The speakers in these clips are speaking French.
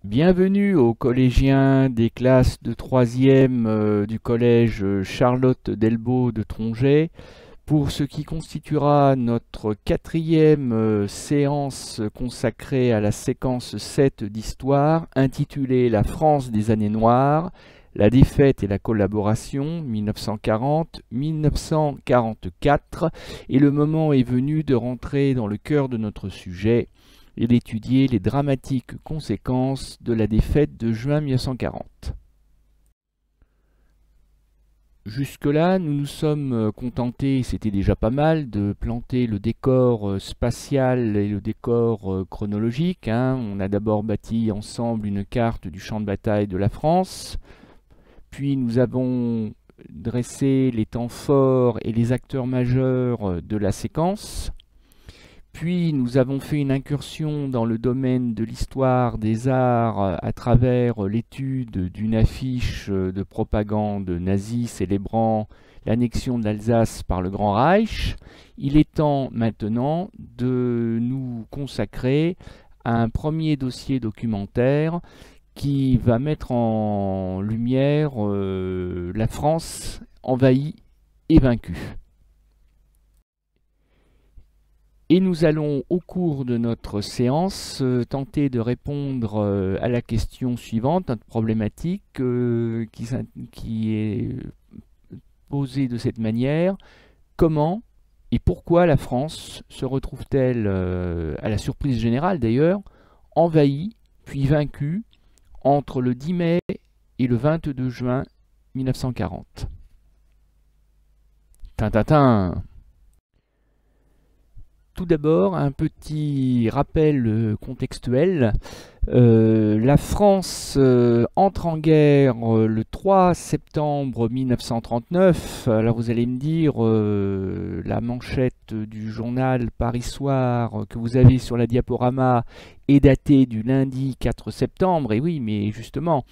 Bienvenue aux collégiens des classes de 3e du collège Charlotte Delbault de Tronget pour ce qui constituera notre 4e séance consacrée à la séquence 7 d'histoire intitulée La France des années noires, la défaite et la collaboration 1940-1944, et le moment est venu de rentrer dans le cœur de notre sujet et d'étudier les dramatiques conséquences de la défaite de juin 1940. Jusque-là, nous nous sommes contentés, c'était déjà pas mal, de planter le décor spatial et le décor chronologique. On a d'abord bâti ensemble une carte du champ de bataille de la France, puis nous avons dressé les temps forts et les acteurs majeurs de la séquence. Puis nous avons fait une incursion dans le domaine de l'histoire des arts à travers l'étude d'une affiche de propagande nazie célébrant l'annexion de l'Alsace par le Grand Reich. Il est temps maintenant de nous consacrer à un premier dossier documentaire qui va mettre en lumière la France envahie et vaincue. Et nous allons, au cours de notre séance, tenter de répondre à la question suivante, notre problématique qui est posée de cette manière. Comment et pourquoi la France se retrouve-t-elle, à la surprise générale d'ailleurs, envahie puis vaincue entre le 10 mai et le 22 juin 1940 ? Tintintin. Tout d'abord, un petit rappel contextuel. La France entre en guerre le 3 septembre 1939. Alors vous allez me dire, la manchette du journal Paris Soir que vous avez sur la diaporama est datée du lundi 4 septembre. Et oui, mais justement,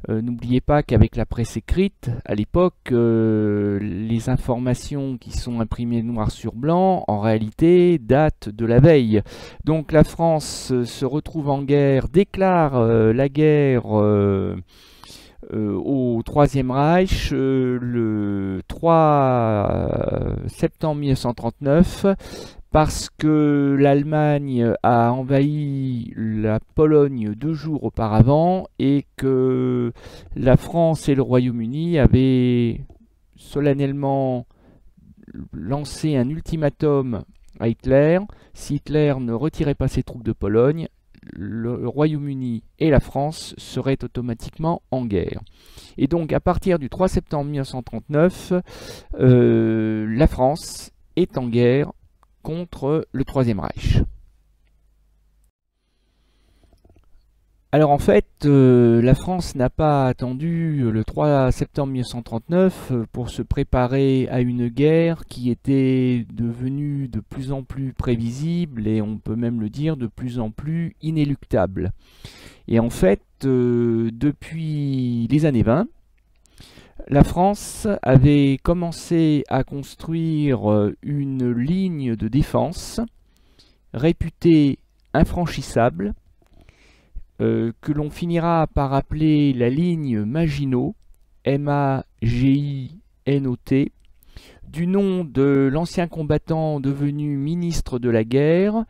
n'oubliez pas qu'avec la presse écrite, à l'époque, les informations qui sont imprimées noir sur blanc, en réalité, datent de la veille. Donc la France se retrouve en guerre, déclare la guerre au Troisième Reich le 3 septembre 1939. Parce que l'Allemagne a envahi la Pologne 2 jours auparavant et que la France et le Royaume-Uni avaient solennellement lancé un ultimatum à Hitler. Si Hitler ne retirait pas ses troupes de Pologne, le Royaume-Uni et la France seraient automatiquement en guerre. Et donc à partir du 3 septembre 1939, la France est en guerre contre le Troisième Reich. Alors en fait, la France n'a pas attendu le 3 septembre 1939 pour se préparer à une guerre qui était devenue de plus en plus prévisible et on peut même le dire de plus en plus inéluctable. Et en fait, depuis les années 20, la France avait commencé à construire une ligne de défense réputée infranchissable, que l'on finira par appeler la ligne Maginot, M-A-G-I-N-O-T, du nom de l'ancien combattant devenu ministre de la guerre,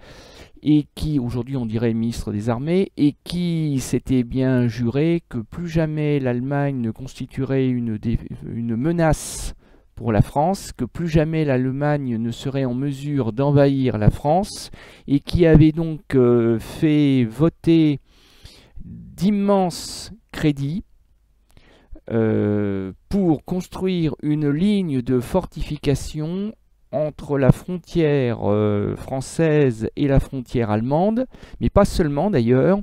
et qui, aujourd'hui on dirait ministre des Armées, et qui s'était bien juré que plus jamais l'Allemagne ne constituerait une menace pour la France, que plus jamais l'Allemagne ne serait en mesure d'envahir la France, et qui avait donc fait voter d'immenses crédits pour construire une ligne de fortification entre la frontière française et la frontière allemande, mais pas seulement d'ailleurs,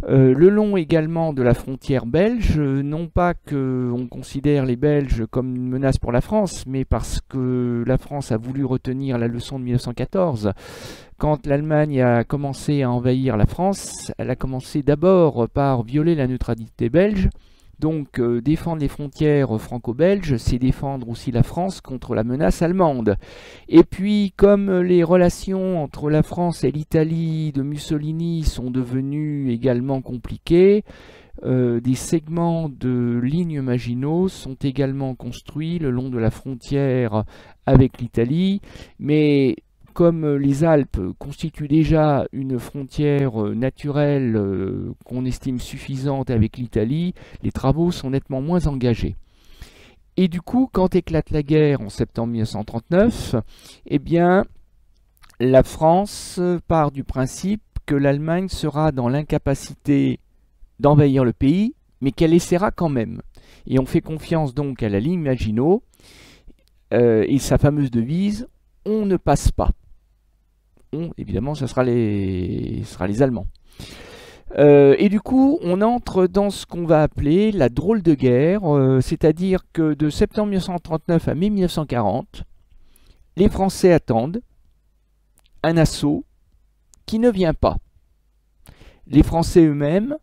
le long également de la frontière belge, non pas qu'on considère les Belges comme une menace pour la France, mais parce que la France a voulu retenir la leçon de 1914. Quand l'Allemagne a commencé à envahir la France, elle a commencé d'abord par violer la neutralité belge, Donc défendre les frontières franco-belges, c'est défendre aussi la France contre la menace allemande. Et puis comme les relations entre la France et l'Italie de Mussolini sont devenues également compliquées, des segments de lignes Maginot sont également construits le long de la frontière avec l'Italie, mais comme les Alpes constituent déjà une frontière naturelle qu'on estime suffisante avec l'Italie, les travaux sont nettement moins engagés. Et du coup, quand éclate la guerre en septembre 1939, eh bien, la France part du principe que l'Allemagne sera dans l'incapacité d'envahir le pays, mais qu'elle essaiera quand même. Et on fait confiance donc à la ligne Maginot et sa fameuse devise « on ne passe pas ». On, évidemment, ce sera les Allemands. Et du coup, on entre dans ce qu'on va appeler la drôle de guerre, c'est-à-dire que de septembre 1939 à mai 1940, les Français attendent un assaut qui ne vient pas. Les Français eux-mêmes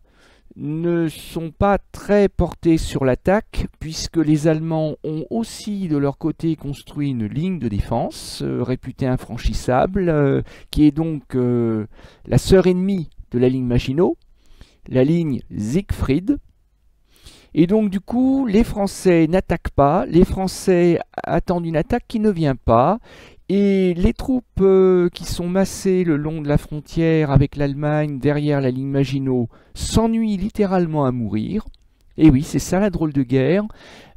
ne sont pas très portés sur l'attaque, puisque les Allemands ont aussi de leur côté construit une ligne de défense réputée infranchissable, qui est donc la sœur ennemie de la ligne Maginot, la ligne Siegfried. Et donc du coup, les Français n'attaquent pas, les Français attendent une attaque qui ne vient pas, et les troupes qui sont massées le long de la frontière avec l'Allemagne derrière la ligne Maginot s'ennuient littéralement à mourir. Et oui, c'est ça la drôle de guerre.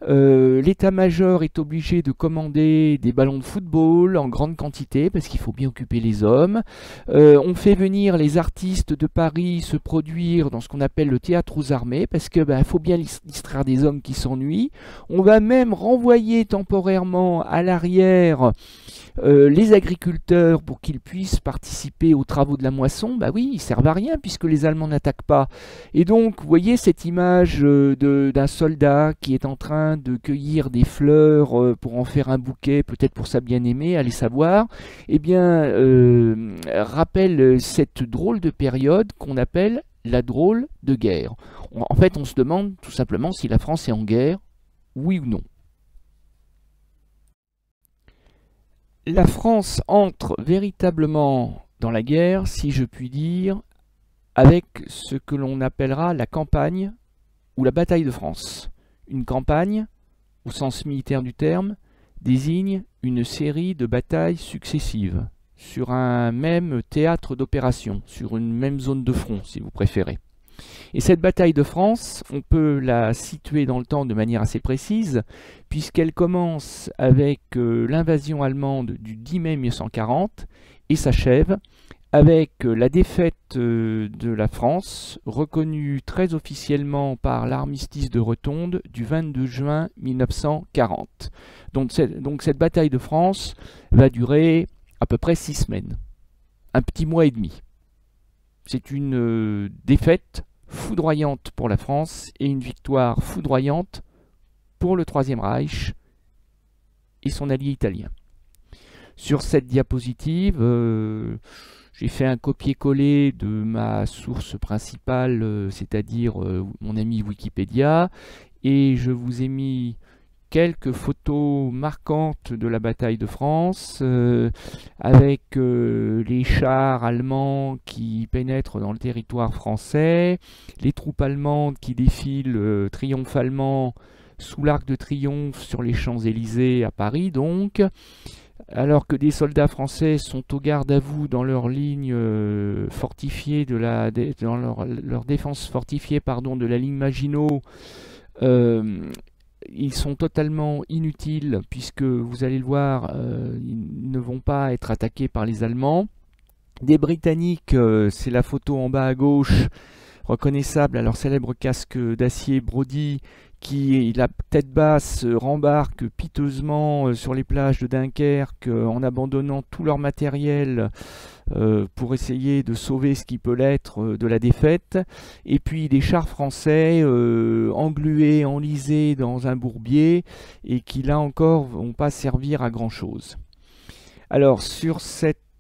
L'état-major est obligé de commander des ballons de football en grande quantité parce qu'il faut bien occuper les hommes. On fait venir les artistes de Paris se produire dans ce qu'on appelle le théâtre aux armées parce que faut bien distraire des hommes qui s'ennuient. On va même renvoyer temporairement à l'arrière les agriculteurs pour qu'ils puissent participer aux travaux de la moisson. Bah oui, ils servent à rien puisque les Allemands n'attaquent pas. Et donc, vous voyez cette image d'un soldat qui est en train de cueillir des fleurs pour en faire un bouquet, peut-être pour sa bien-aimée, allez savoir, eh bien, rappelle cette drôle de période qu'on appelle la drôle de guerre. En fait, on se demande tout simplement si la France est en guerre, oui ou non. La France entre véritablement dans la guerre, si je puis dire, avec ce que l'on appellera la campagne ou la bataille de France. Une campagne, au sens militaire du terme, désigne une série de batailles successives sur un même théâtre d'opération, sur une même zone de front, si vous préférez. Et cette bataille de France, on peut la situer dans le temps de manière assez précise, puisqu'elle commence avec l'invasion allemande du 10 mai 1940 et s'achève avec la défaite de la France, reconnue très officiellement par l'armistice de Rotonde du 22 juin 1940. Donc cette bataille de France va durer à peu près 6 semaines, un petit mois et demi. C'est une défaite foudroyante pour la France et une victoire foudroyante pour le Troisième Reich et son allié italien. Sur cette diapositive, j'ai fait un copier-coller de ma source principale, c'est-à-dire mon ami Wikipédia, et je vous ai mis quelques photos marquantes de la bataille de France, avec les chars allemands qui pénètrent dans le territoire français, les troupes allemandes qui défilent triomphalement sous l'Arc de Triomphe sur les Champs-Élysées à Paris donc, alors que des soldats français sont au garde à vous dans leur ligne fortifiée dans leur défense fortifiée de la ligne Maginot. Ils sont totalement inutiles puisque vous allez le voir, ils ne vont pas être attaqués par les Allemands. Des Britanniques, c'est la photo en bas à gauche, reconnaissable à leur célèbre casque d'acier Brodie, qui, la tête basse, rembarque piteusement sur les plages de Dunkerque en abandonnant tout leur matériel pour essayer de sauver ce qui peut l'être de la défaite. Et puis des chars français englués, enlisés dans un bourbier et qui là encore vont pas servir à grand chose. Alors sur cette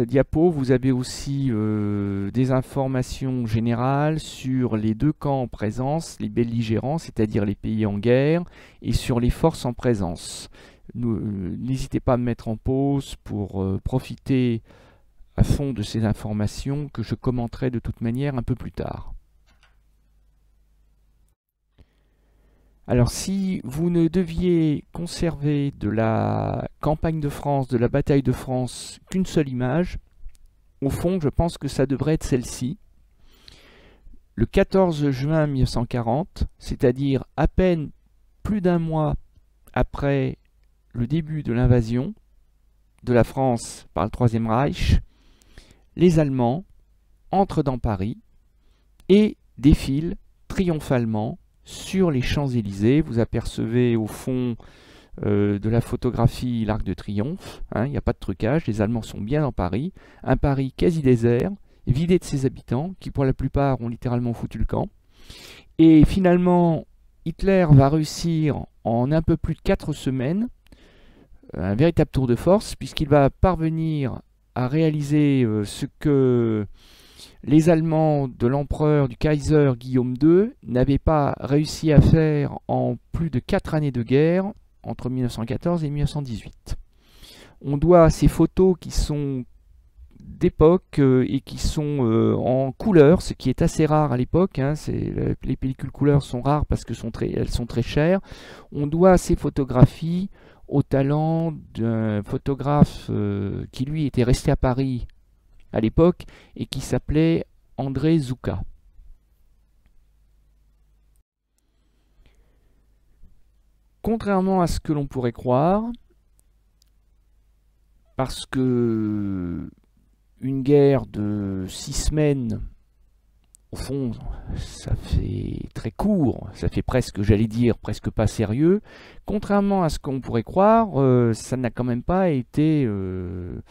diapo, vous avez aussi des informations générales sur les deux camps en présence, les belligérants, c'est-à-dire les pays en guerre, et sur les forces en présence. N'hésitez pas à me mettre en pause pour profiter à fond de ces informations que je commenterai de toute manière un peu plus tard. Alors si vous ne deviez conserver de la campagne de France, de la bataille de France, qu'une seule image, au fond je pense que ça devrait être celle-ci. Le 14 juin 1940, c'est-à-dire à peine plus d'un mois après le début de l'invasion de la France par le Troisième Reich, les Allemands entrent dans Paris et défilent triomphalement sur les Champs-Élysées. Vous apercevez au fond de la photographie l'Arc de Triomphe, il n'y a pas de trucage, les Allemands sont bien dans Paris, un Paris quasi désert, vidé de ses habitants, qui pour la plupart ont littéralement foutu le camp. Et finalement, Hitler va réussir en un peu plus de 4 semaines un véritable tour de force, puisqu'il va parvenir à réaliser ce que les Allemands de l'empereur, du Kaiser Guillaume II, n'avaient pas réussi à faire en plus de 4 années de guerre, entre 1914 et 1918. On doit ces photos qui sont d'époque et qui sont en couleur, ce qui est assez rare à l'époque. Les pellicules couleurs sont rares parce qu'elles sont très chères. On doit ces photographies au talent d'un photographe qui lui était resté à Paris à l'époque et qui s'appelait André Zouka. Contrairement à ce que l'on pourrait croire, parce que une guerre de 6 semaines, au fond, ça fait très court, ça fait presque, j'allais dire, presque pas sérieux. Contrairement à ce qu'on pourrait croire, ça n'a quand même pas été une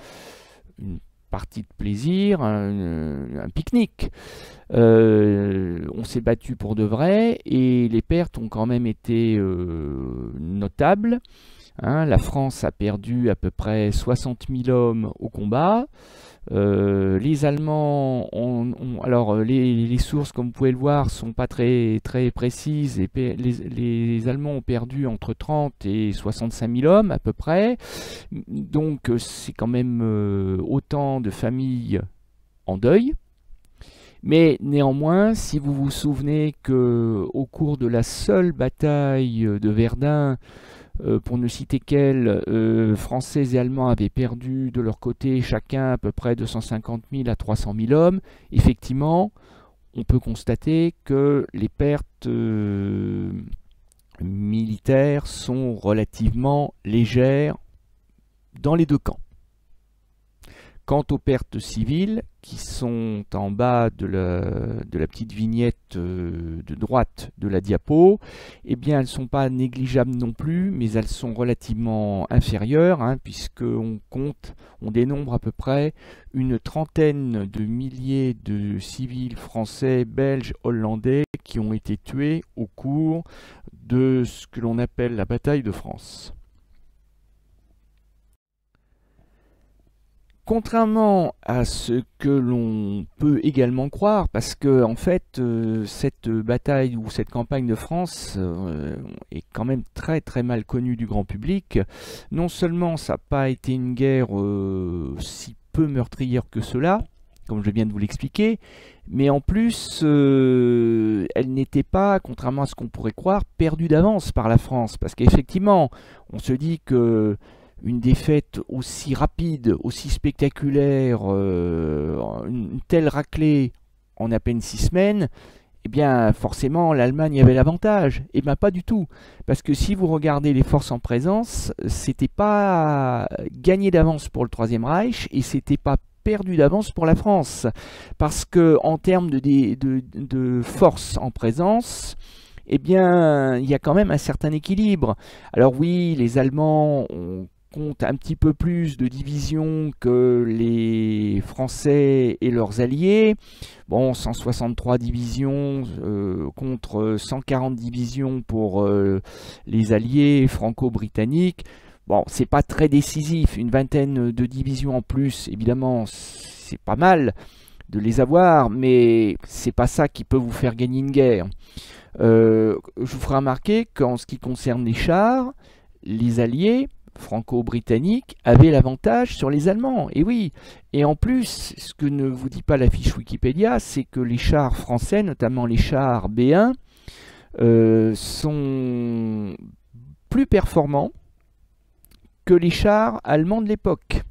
partie de plaisir, un pique-nique. On s'est battu pour de vrai et les pertes ont quand même été notables. La France a perdu à peu près 60 000 hommes au combat. Les Allemands alors les sources, comme vous pouvez le voir, sont pas très précises. Les Allemands ont perdu entre 30 et 65 000 hommes à peu près. Donc c'est quand même autant de familles en deuil. Mais néanmoins, si vous vous souvenez que au cours de la seule bataille de Verdun, pour ne citer qu'elle, Français et Allemands avaient perdu de leur côté chacun à peu près 250 000 à 300 000 hommes. Effectivement, on peut constater que les pertes militaires sont relativement légères dans les deux camps. Quant aux pertes civiles, qui sont en bas de la petite vignette de droite de la diapo, eh bien elles ne sont pas négligeables non plus, mais elles sont relativement inférieures, puisqu'on dénombre à peu près une trentaine de milliers de civils français, belges, hollandais qui ont été tués au cours de ce que l'on appelle la bataille de France. Contrairement à ce que l'on peut également croire, parce que en fait cette bataille ou cette campagne de France est quand même très mal connue du grand public. Non seulement ça n'a pas été une guerre si peu meurtrière que cela, comme je viens de vous l'expliquer, mais en plus elle n'était pas, contrairement à ce qu'on pourrait croire, perdue d'avance par la France, parce qu'effectivement on se dit que une défaite aussi rapide, aussi spectaculaire, une telle raclée en à peine 6 semaines, eh bien forcément l'Allemagne avait l'avantage. Eh bien pas du tout, parce que si vous regardez les forces en présence, c'était pas gagné d'avance pour le Troisième Reich et c'était pas perdu d'avance pour la France, parce que en termes de forces en présence, eh bien il y a quand même un certain équilibre. Alors oui, les Allemands compte un petit peu plus de divisions que les Français et leurs alliés. Bon, 163 divisions contre 140 divisions pour les alliés franco-britanniques. Bon, c'est pas très décisif, une vingtaine de divisions en plus, évidemment, c'est pas mal de les avoir, mais c'est pas ça qui peut vous faire gagner une guerre. Je vous ferai remarquer qu'en ce qui concerne les chars, les Alliés franco-britanniques avaient l'avantage sur les Allemands. Et oui, et en plus, ce que ne vous dit pas la fiche Wikipédia, c'est que les chars français, notamment les chars B1, sont plus performants que les chars allemands de l'époque.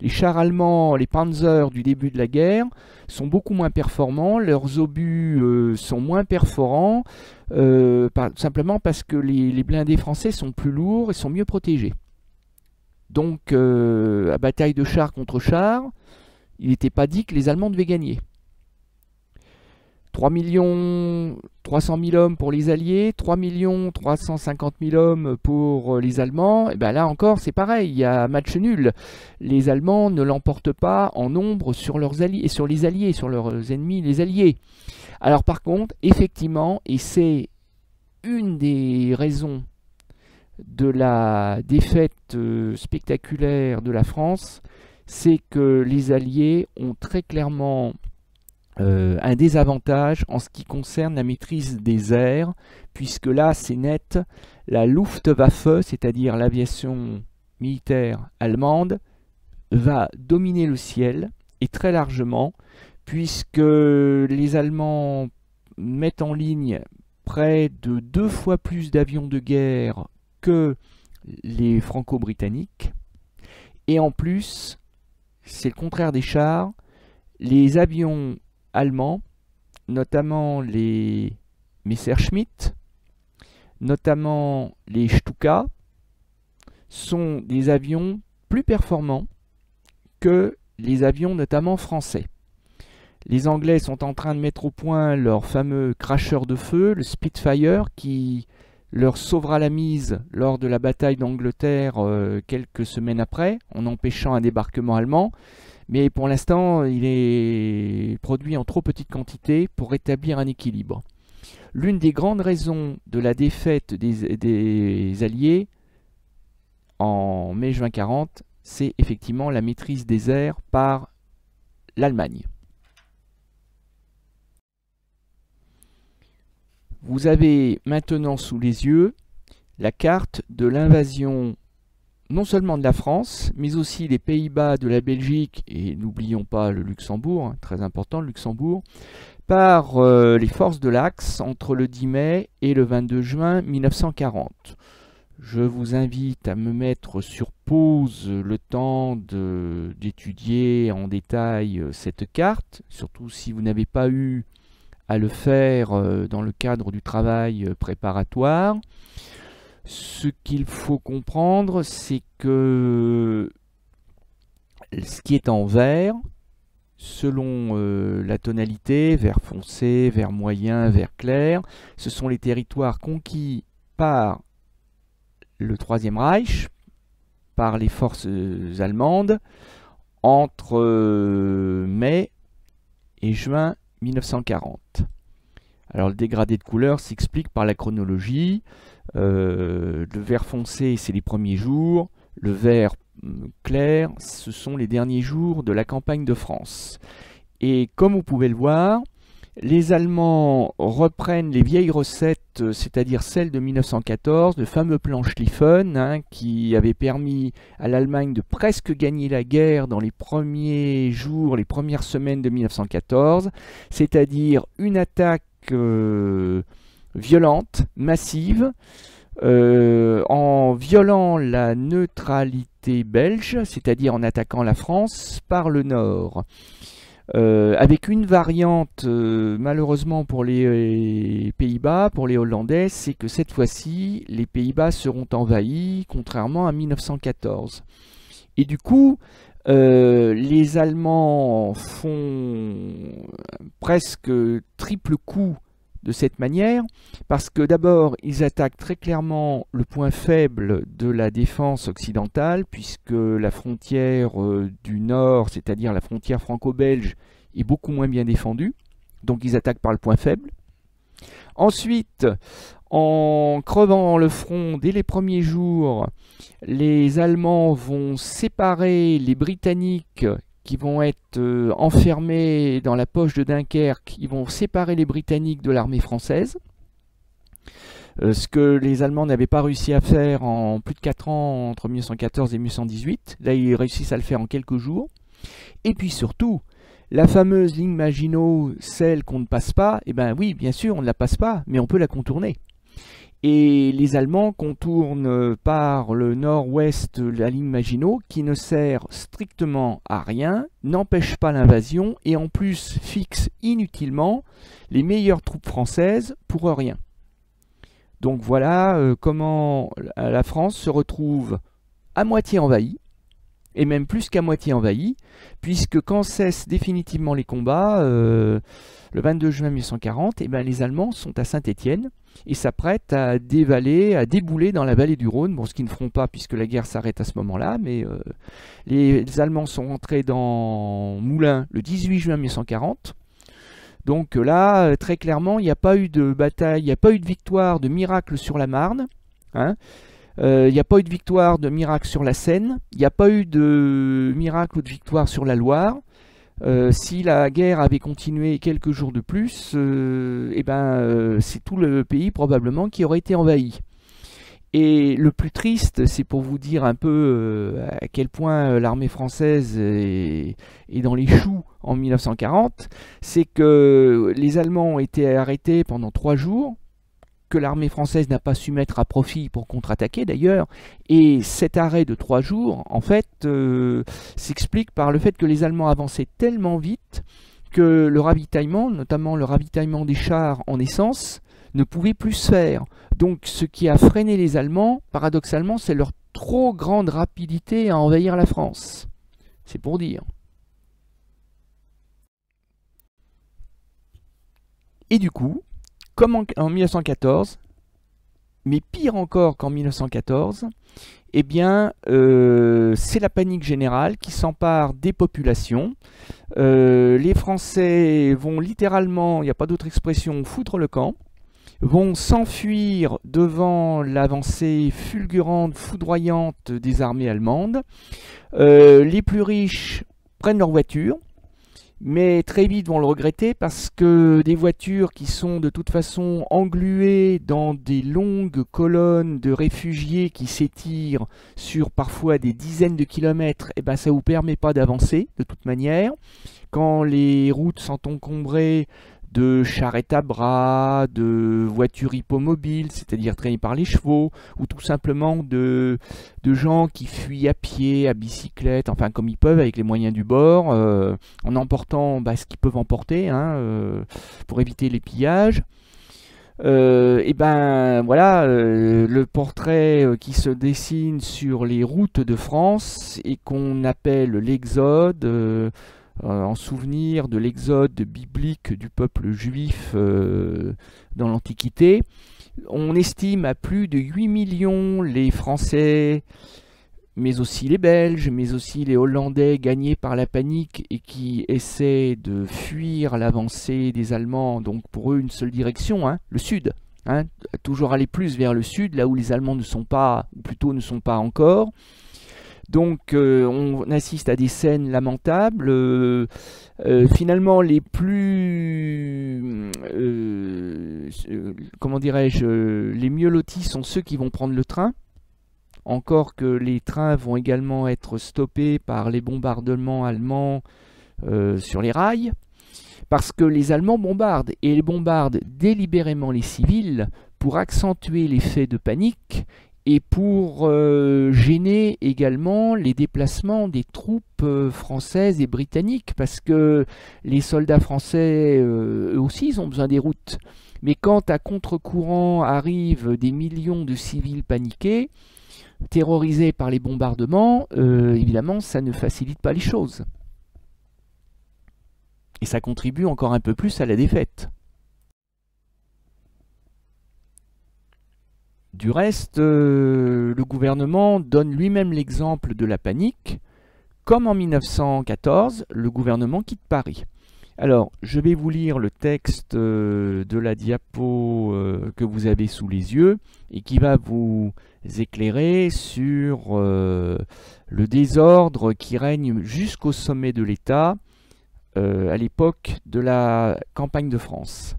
Les chars allemands, les Panzer du début de la guerre, sont beaucoup moins performants, leurs obus sont moins perforants, simplement parce que les blindés français sont plus lourds et sont mieux protégés. Donc, à bataille de char contre char, il n'était pas dit que les Allemands devaient gagner. 3 300 000 hommes pour les Alliés, 3 350 000 hommes pour les Allemands. Et bien là encore, c'est pareil, il y a match nul. Les Allemands ne l'emportent pas en nombre sur leurs alliés, sur les Alliés, sur leurs ennemis, les Alliés. Alors par contre, effectivement, et c'est une des raisons de la défaite spectaculaire de la France, c'est que les Alliés ont très clairement un désavantage en ce qui concerne la maîtrise des airs, puisque là c'est net, la Luftwaffe, c'est-à-dire l'aviation militaire allemande, va dominer le ciel, et très largement, puisque les Allemands mettent en ligne près de 2 fois plus d'avions de guerre que les Franco-Britanniques, et en plus, c'est le contraire des chars, les avions allemands, notamment les Messerschmitt, notamment les Stuka, sont des avions plus performants que les avions notamment français. Les Anglais sont en train de mettre au point leur fameux cracheur de feu, le Spitfire, qui leur sauvera la mise lors de la bataille d'Angleterre quelques semaines après, en empêchant un débarquement allemand. Mais pour l'instant, il est produit en trop petite quantité pour rétablir un équilibre. L'une des grandes raisons de la défaite des Alliés en mai-juin 40, c'est effectivement la maîtrise des airs par l'Allemagne. Vous avez maintenant sous les yeux la carte de l'invasion non seulement de la France, mais aussi les Pays-Bas, de la Belgique, et n'oublions pas le Luxembourg, hein, très important le Luxembourg, par les forces de l'Axe entre le 10 mai et le 22 juin 1940. Je vous invite à me mettre sur pause le temps d'étudier en détail cette carte, surtout si vous n'avez pas eu à le faire dans le cadre du travail préparatoire. Ce qu'il faut comprendre, c'est que ce qui est en vert, selon la tonalité, vert foncé, vert moyen, vert clair, ce sont les territoires conquis par le Troisième Reich, par les forces allemandes, entre mai et juin 1940. Alors le dégradé de couleur s'explique par la chronologie. Le vert foncé, c'est les premiers jours. Le vert clair, ce sont les derniers jours de la campagne de France. Et comme vous pouvez le voir, les Allemands reprennent les vieilles recettes, c'est-à-dire celles de 1914, le fameux plan Schlieffen, hein, qui avait permis à l'Allemagne de presque gagner la guerre dans les premiers jours, les premières semaines de 1914, c'est-à-dire une attaque violente, massive, en violant la neutralité belge, c'est-à-dire en attaquant la France par le nord. Avec une variante, malheureusement pour les Pays-Bas, pour les Hollandais, c'est que cette fois-ci, les Pays-Bas seront envahis, contrairement à 1914. Et du coup, les Allemands font presque triple coup de cette manière, parce que d'abord, ils attaquent très clairement le point faible de la défense occidentale, puisque la frontière du nord, c'est-à-dire la frontière franco-belge, est beaucoup moins bien défendue, donc ils attaquent par le point faible. Ensuite, En crevant le front dès les premiers jours, les Allemands vont séparer les Britanniques qui vont être enfermés dans la poche de Dunkerque. Ils vont séparer les Britanniques de l'armée française. Ce que les Allemands n'avaient pas réussi à faire en plus de 4 ans, entre 1914 et 1918. Là, ils réussissent à le faire en quelques jours. Et puis surtout, la fameuse ligne Maginot, celle qu'on ne passe pas, eh bien oui, bien sûr, on ne la passe pas, mais on peut la contourner. Et les Allemands contournent par le nord-ouest la ligne Maginot, qui ne sert strictement à rien, n'empêche pas l'invasion, et en plus fixe inutilement les meilleures troupes françaises pour rien. Donc voilà comment la France se retrouve à moitié envahie, et même plus qu'à moitié envahie, puisque quand cessent définitivement les combats, le 22 juin 1940, eh ben, les Allemands sont à Saint-Étienne et s'apprêtent à dévaler, à débouler dans la vallée du Rhône, bon, ce qu'ils ne feront pas puisque la guerre s'arrête à ce moment-là, mais les Allemands sont rentrés dans Moulins le 18 juin 1940. Donc là, très clairement, il n'y a pas eu de bataille, il n'y a pas eu de victoire, de miracle sur la Marne, hein. Il n'y a pas eu de victoire, de miracle sur la Seine, il n'y a pas eu de miracle ou de victoire sur la Loire. Si la guerre avait continué quelques jours de plus, c'est tout le pays probablement qui aurait été envahi. Et le plus triste, c'est pour vous dire un peu à quel point l'armée française est dans les choux en 1940, c'est que les Allemands ont été arrêtés pendant 3 jours, que l'armée française n'a pas su mettre à profit pour contre-attaquer d'ailleurs, et cet arrêt de 3 jours, en fait, s'explique par le fait que les Allemands avançaient tellement vite que le ravitaillement, notamment le ravitaillement des chars en essence, ne pouvait plus se faire. Donc ce qui a freiné les Allemands, paradoxalement, c'est leur trop grande rapidité à envahir la France. C'est pour dire. Et du coup, comme en 1914, mais pire encore qu'en 1914, eh bien, c'est la panique générale qui s'empare des populations. Les Français vont littéralement, il n'y a pas d'autre expression, foutre le camp, vont s'enfuir devant l'avancée fulgurante, foudroyante des armées allemandes. Les plus riches prennent leur voiture, mais très vite vont le regretter parce que des voitures qui sont de toute façon engluées dans des longues colonnes de réfugiés qui s'étirent sur parfois des dizaines de kilomètres, eh ben ça ne vous permet pas d'avancer de toute manière. Quand les routes sont encombrées de charrettes à bras, de voitures hippomobiles, c'est-à-dire traînées par les chevaux, ou tout simplement de gens qui fuient à pied, à bicyclette, enfin comme ils peuvent avec les moyens du bord, en emportant ce qu'ils peuvent emporter pour éviter les pillages. Et ben voilà, le portrait qui se dessine sur les routes de France et qu'on appelle l'Exode, en souvenir de l'exode biblique du peuple juif dans l'Antiquité. On estime à plus de 8 millions les Français, mais aussi les Belges, mais aussi les Hollandais gagnés par la panique et qui essaient de fuir l'avancée des Allemands. Donc pour eux, une seule direction, le sud. Toujours aller plus vers le sud, là où les Allemands ne sont pas, ou plutôt ne sont pas encore. Donc on assiste à des scènes lamentables. Finalement, les plus, comment dirais-je, les mieux lotis sont ceux qui vont prendre le train. Encore que les trains vont également être stoppés par les bombardements allemands sur les rails. Parce que les Allemands bombardent, et ils bombardent délibérément les civils pour accentuer l'effet de panique et pour gêner également les déplacements des troupes françaises et britanniques, parce que les soldats français, eux aussi, ils ont besoin des routes. Mais quand à contre-courant arrivent des millions de civils paniqués, terrorisés par les bombardements, évidemment, ça ne facilite pas les choses. Et ça contribue encore un peu plus à la défaite. Du reste, le gouvernement donne lui-même l'exemple de la panique. Comme en 1914, le gouvernement quitte Paris. Alors, je vais vous lire le texte de la diapo que vous avez sous les yeux et qui va vous éclairer sur le désordre qui règne jusqu'au sommet de l'État à l'époque de la campagne de France.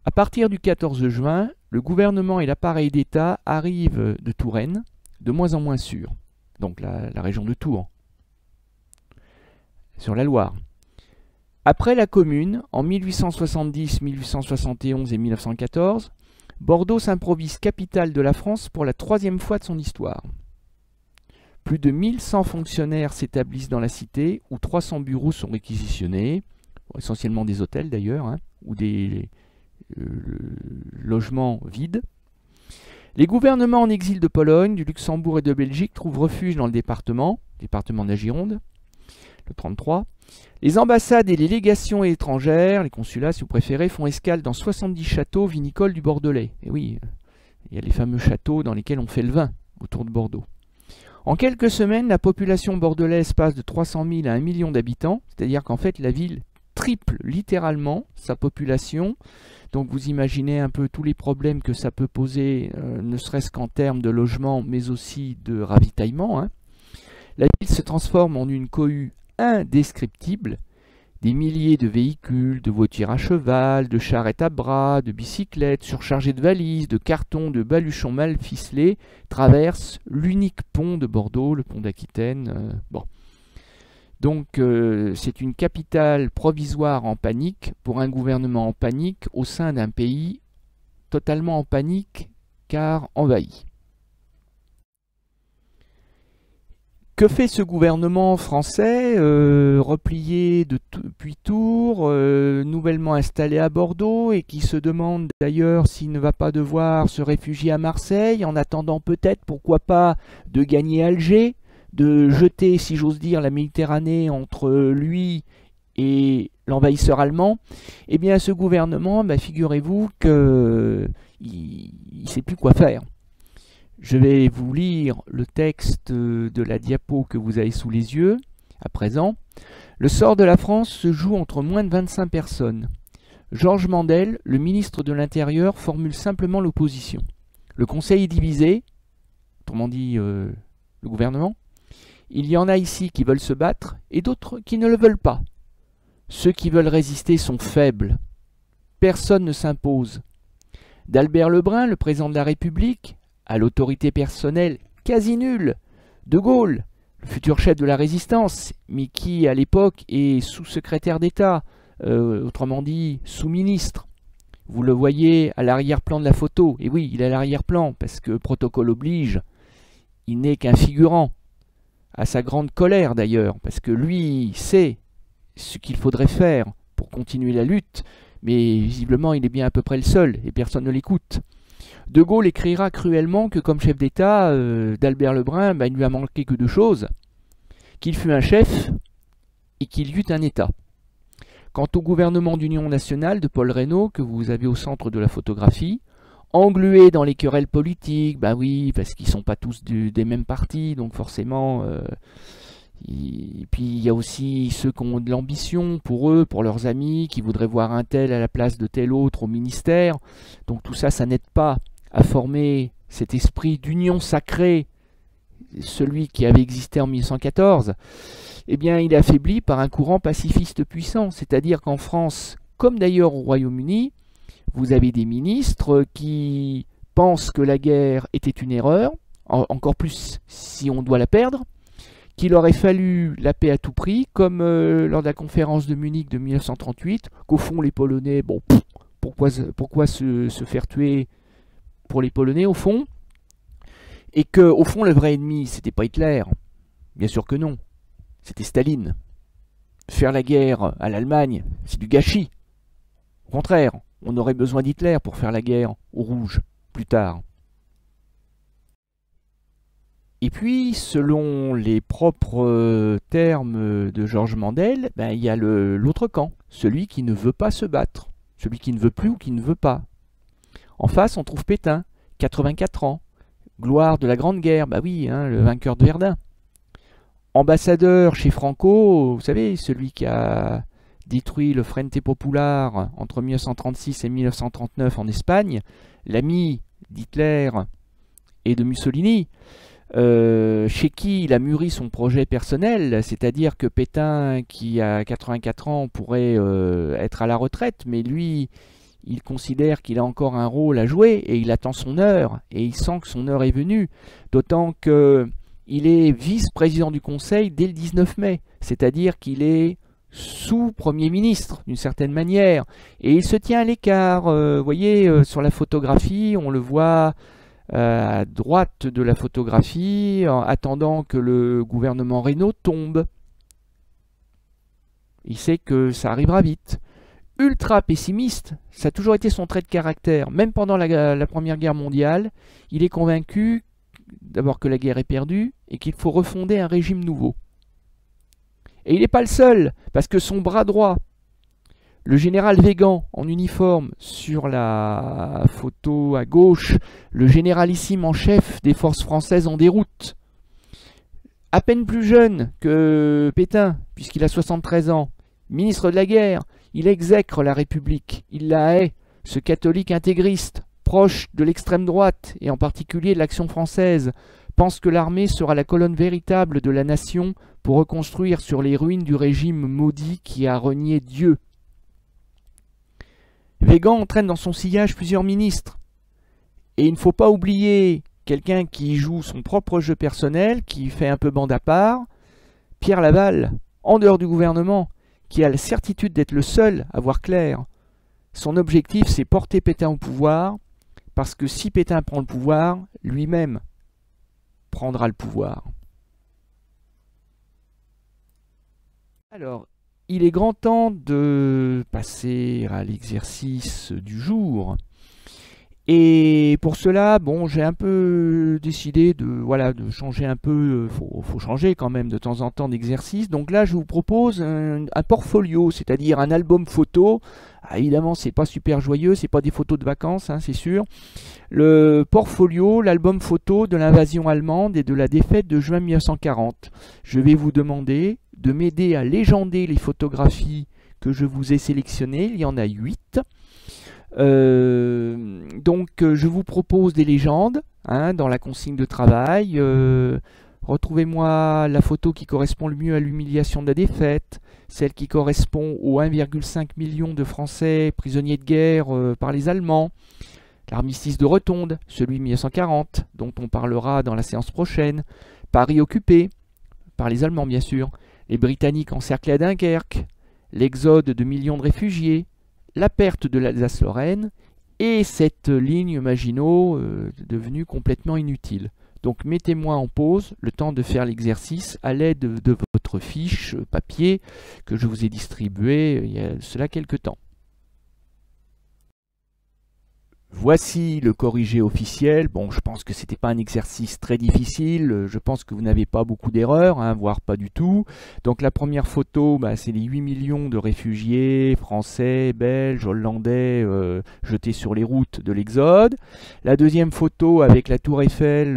À partir du 14 juin, le gouvernement et l'appareil d'État arrivent de Touraine, de moins en moins sûrs, donc la région de Tours, sur la Loire. Après la Commune, en 1870, 1871 et 1914, Bordeaux s'improvise capitale de la France pour la troisième fois de son histoire. Plus de 1100 fonctionnaires s'établissent dans la cité, où 300 bureaux sont réquisitionnés, essentiellement des hôtels d'ailleurs, hein, ou des logements vides. Les gouvernements en exil de Pologne, du Luxembourg et de Belgique trouvent refuge dans le département de la Gironde, le 33. Les ambassades et les légations étrangères, les consulats si vous préférez, font escale dans 70 châteaux vinicoles du Bordelais. Et oui, il y a les fameux châteaux dans lesquels on fait le vin autour de Bordeaux. En quelques semaines, la population bordelaise passe de 300 000 à 1 million d'habitants, c'est-à-dire qu'en fait la ville triple littéralement sa population. Donc vous imaginez un peu tous les problèmes que ça peut poser, ne serait-ce qu'en termes de logement, mais aussi de ravitaillement, hein. La ville se transforme en une cohue indescriptible. Des milliers de véhicules, de voitures à cheval, de charrettes à bras, de bicyclettes surchargées de valises, de cartons, de baluchons mal ficelés traversent l'unique pont de Bordeaux, le pont d'Aquitaine. Bon. Donc c'est une capitale provisoire en panique pour un gouvernement en panique au sein d'un pays totalement en panique car envahi. Que fait ce gouvernement français, replié depuis Tours, nouvellement installé à Bordeaux et qui se demande d'ailleurs s'il ne va pas devoir se réfugier à Marseille en attendant peut-être, pourquoi pas, de gagner Alger, de jeter, si j'ose dire, la Méditerranée entre lui et l'envahisseur allemand? Eh bien ce gouvernement, figurez-vous qu'il ne sait plus quoi faire. Je vais vous lire le texte de la diapo que vous avez sous les yeux, à présent. Le sort de la France se joue entre moins de 25 personnes. Georges Mandel, le ministre de l'Intérieur, formule simplement l'opposition. Le Conseil est divisé, autrement dit le gouvernement. Il y en a ici qui veulent se battre et d'autres qui ne le veulent pas. Ceux qui veulent résister sont faibles. Personne ne s'impose. D'Albert Lebrun, le président de la République, à l'autorité personnelle quasi nulle, De Gaulle, le futur chef de la résistance, mais qui à l'époque est sous-secrétaire d'État, autrement dit sous-ministre. Vous le voyez à l'arrière-plan de la photo, et oui, il est à l'arrière-plan, parce que protocole oblige, il n'est qu'un figurant, à sa grande colère d'ailleurs, parce que lui sait ce qu'il faudrait faire pour continuer la lutte, mais visiblement il est bien à peu près le seul, et personne ne l'écoute. De Gaulle écrira cruellement que comme chef d'État d'Albert Lebrun, il ne lui a manqué que deux choses, qu'il fût un chef et qu'il y eût un État. Quant au gouvernement d'union nationale de Paul Reynaud, que vous avez au centre de la photographie, englué dans les querelles politiques, oui, parce qu'ils ne sont pas tous des mêmes partis, donc forcément... et puis il y a aussi ceux qui ont de l'ambition pour eux, pour leurs amis, qui voudraient voir un tel à la place de tel autre au ministère. Donc tout ça, ça n'aide pas à former cet esprit d'union sacrée, celui qui avait existé en 1914. Eh bien, il est affaibli par un courant pacifiste puissant. C'est-à-dire qu'en France, comme d'ailleurs au Royaume-Uni, vous avez des ministres qui pensent que la guerre était une erreur, encore plus si on doit la perdre, qu'il aurait fallu la paix à tout prix, comme lors de la conférence de Munich de 1938, qu'au fond les Polonais, pourquoi se faire tuer pour les Polonais au fond, et que au fond le vrai ennemi c'était pas Hitler, bien sûr que non, c'était Staline. Faire la guerre à l'Allemagne, c'est du gâchis. Au contraire, on aurait besoin d'Hitler pour faire la guerre aux Rouges plus tard. Et puis, selon les propres termes de Georges Mandel, il y a l'autre camp, celui qui ne veut pas se battre, celui qui ne veut plus ou qui ne veut pas. En face, on trouve Pétain, 84 ans, gloire de la Grande Guerre, oui, le vainqueur de Verdun. Ambassadeur chez Franco, vous savez, celui qui a détruit le Frente Popular entre 1936 et 1939 en Espagne, l'ami d'Hitler et de Mussolini, chez qui il a mûri son projet personnel, c'est-à-dire que Pétain, qui a 84 ans, pourrait être à la retraite, mais lui, il considère qu'il a encore un rôle à jouer et il attend son heure, et il sent que son heure est venue, d'autant qu'il est vice-président du Conseil dès le 19 mai, c'est-à-dire qu'il est sous-premier ministre d'une certaine manière, et il se tient à l'écart. Vous voyez, sur la photographie, on le voit à droite de la photographie, en attendant que le gouvernement Reynaud tombe. Il sait que ça arrivera vite. Ultra pessimiste, ça a toujours été son trait de caractère. Même pendant la Première Guerre mondiale, il est convaincu d'abord que la guerre est perdue et qu'il faut refonder un régime nouveau. Et il n'est pas le seul, parce que son bras droit, le général Weygand en uniforme sur la photo à gauche, le généralissime en chef des forces françaises en déroute, à peine plus jeune que Pétain, puisqu'il a 73 ans, ministre de la guerre, il exècre la République, il la hait, ce catholique intégriste, proche de l'extrême droite, et en particulier de l'Action française, pense que l'armée sera la colonne véritable de la nation pour reconstruire sur les ruines du régime maudit qui a renié Dieu. Weygand entraîne dans son sillage plusieurs ministres. Et il ne faut pas oublier quelqu'un qui joue son propre jeu personnel, qui fait un peu bande à part, Pierre Laval, en dehors du gouvernement, qui a la certitude d'être le seul à voir clair. Son objectif, c'est porter Pétain au pouvoir, parce que si Pétain prend le pouvoir, lui-même prendra le pouvoir. Alors, il est grand temps de passer à l'exercice du jour. Et pour cela, bon, j'ai un peu décidé de changer un peu. Faut changer quand même de temps en temps d'exercice. Donc là, je vous propose un portfolio, c'est-à-dire un album photo. Ah, évidemment, c'est pas super joyeux, c'est pas des photos de vacances, hein, c'est sûr. Le portfolio, l'album photo de l'invasion allemande et de la défaite de juin 1940. Je vais vous demander de m'aider à légender les photographies que je vous ai sélectionnées. Il y en a 8. Donc je vous propose des légendes dans la consigne de travail. Retrouvez-moi la photo qui correspond le mieux à l'humiliation de la défaite, celle qui correspond aux 1,5 million de Français prisonniers de guerre par les Allemands, l'armistice de Rotonde, celui de 1940, dont on parlera dans la séance prochaine, Paris occupé, par les Allemands bien sûr, les Britanniques encerclés à Dunkerque, l'exode de millions de réfugiés, la perte de l'Alsace-Lorraine et cette ligne Maginot devenue complètement inutile. Donc mettez-moi en pause le temps de faire l'exercice à l'aide de votre fiche papier que je vous ai distribuée il y a cela quelque temps. Voici le corrigé officiel. Bon, je pense que c'était pas un exercice très difficile. Je pense que vous n'avez pas beaucoup d'erreurs, voire pas du tout. Donc la première photo, c'est les 8 millions de réfugiés français, belges, hollandais jetés sur les routes de l'Exode. La deuxième photo avec la tour Eiffel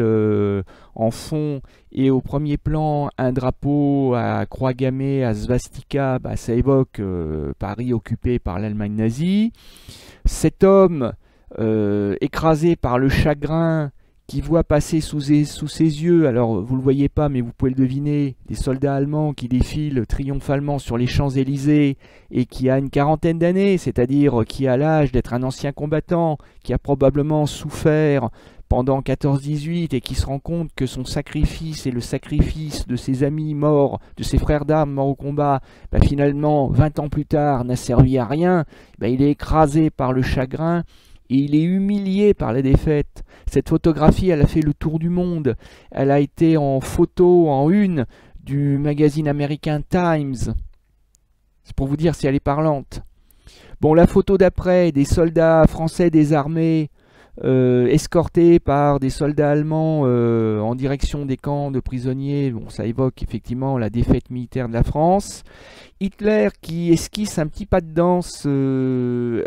en fond et au premier plan un drapeau à croix gammée, à svastika, ça évoque Paris occupé par l'Allemagne nazie. Cet homme écrasé par le chagrin qui voit passer sous ses yeux, alors vous ne le voyez pas mais vous pouvez le deviner, des soldats allemands qui défilent triomphalement sur les Champs-Élysées et qui a une quarantaine d'années, c'est-à-dire qui a l'âge d'être un ancien combattant, qui a probablement souffert pendant 14-18 et qui se rend compte que son sacrifice et le sacrifice de ses amis morts, de ses frères d'armes morts au combat, finalement 20 ans plus tard n'a servi à rien, il est écrasé par le chagrin. Et il est humilié par la défaite. Cette photographie, elle a fait le tour du monde. Elle a été en photo, en une, du magazine américain Times. C'est pour vous dire si elle est parlante. Bon, la photo d'après, des soldats français désarmés, escortés par des soldats allemands en direction des camps de prisonniers. Bon, ça évoque effectivement la défaite militaire de la France. Hitler qui esquisse un petit pas de danse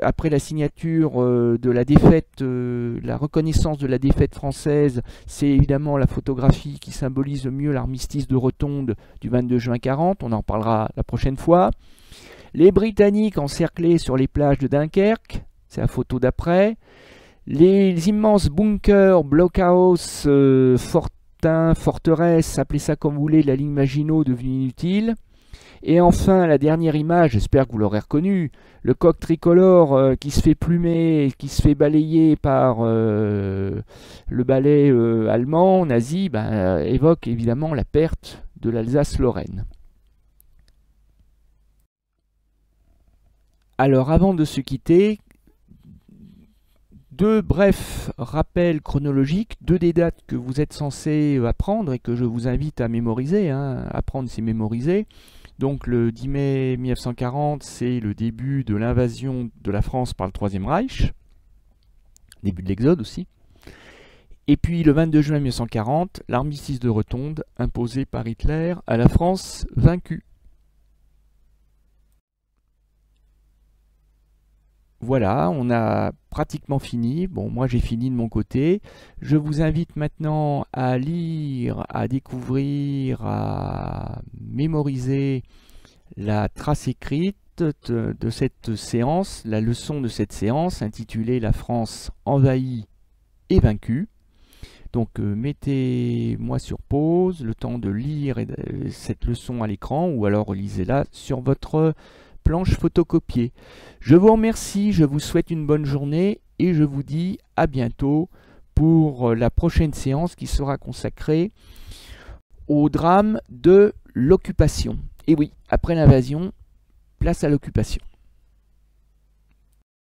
après la signature de la défaite, la reconnaissance de la défaite française. C'est évidemment la photographie qui symbolise le mieux l'armistice de Rotonde du 22 juin 40. On en parlera la prochaine fois. Les Britanniques encerclés sur les plages de Dunkerque, c'est la photo d'après. Les immenses bunkers, blockhouse, fortins, forteresses, appelez ça comme vous voulez, la ligne Maginot devenue inutile. Et enfin, la dernière image, j'espère que vous l'aurez reconnu, le coq tricolore qui se fait plumer, qui se fait balayer par le balai allemand, nazi, évoque évidemment la perte de l'Alsace-Lorraine. Alors, avant de se quitter, deux brefs rappels chronologiques, deux des dates que vous êtes censés apprendre et que je vous invite à mémoriser. Apprendre, c'est mémoriser. Donc le 10 mai 1940, c'est le début de l'invasion de la France par le Troisième Reich, début de l'Exode aussi. Et puis le 22 juin 1940, l'armistice de Rotonde imposé par Hitler à la France vaincue. Voilà, on a pratiquement fini. Bon, moi j'ai fini de mon côté. Je vous invite maintenant à lire, à découvrir, à mémoriser la trace écrite de cette séance, la leçon de cette séance intitulée La France envahie et vaincue. Donc mettez-moi sur pause, le temps de lire cette leçon à l'écran, ou alors lisez-la sur votre planche photocopiée. Je vous remercie, je vous souhaite une bonne journée et je vous dis à bientôt pour la prochaine séance qui sera consacrée au drame de l'occupation. Et oui, après l'invasion, place à l'occupation.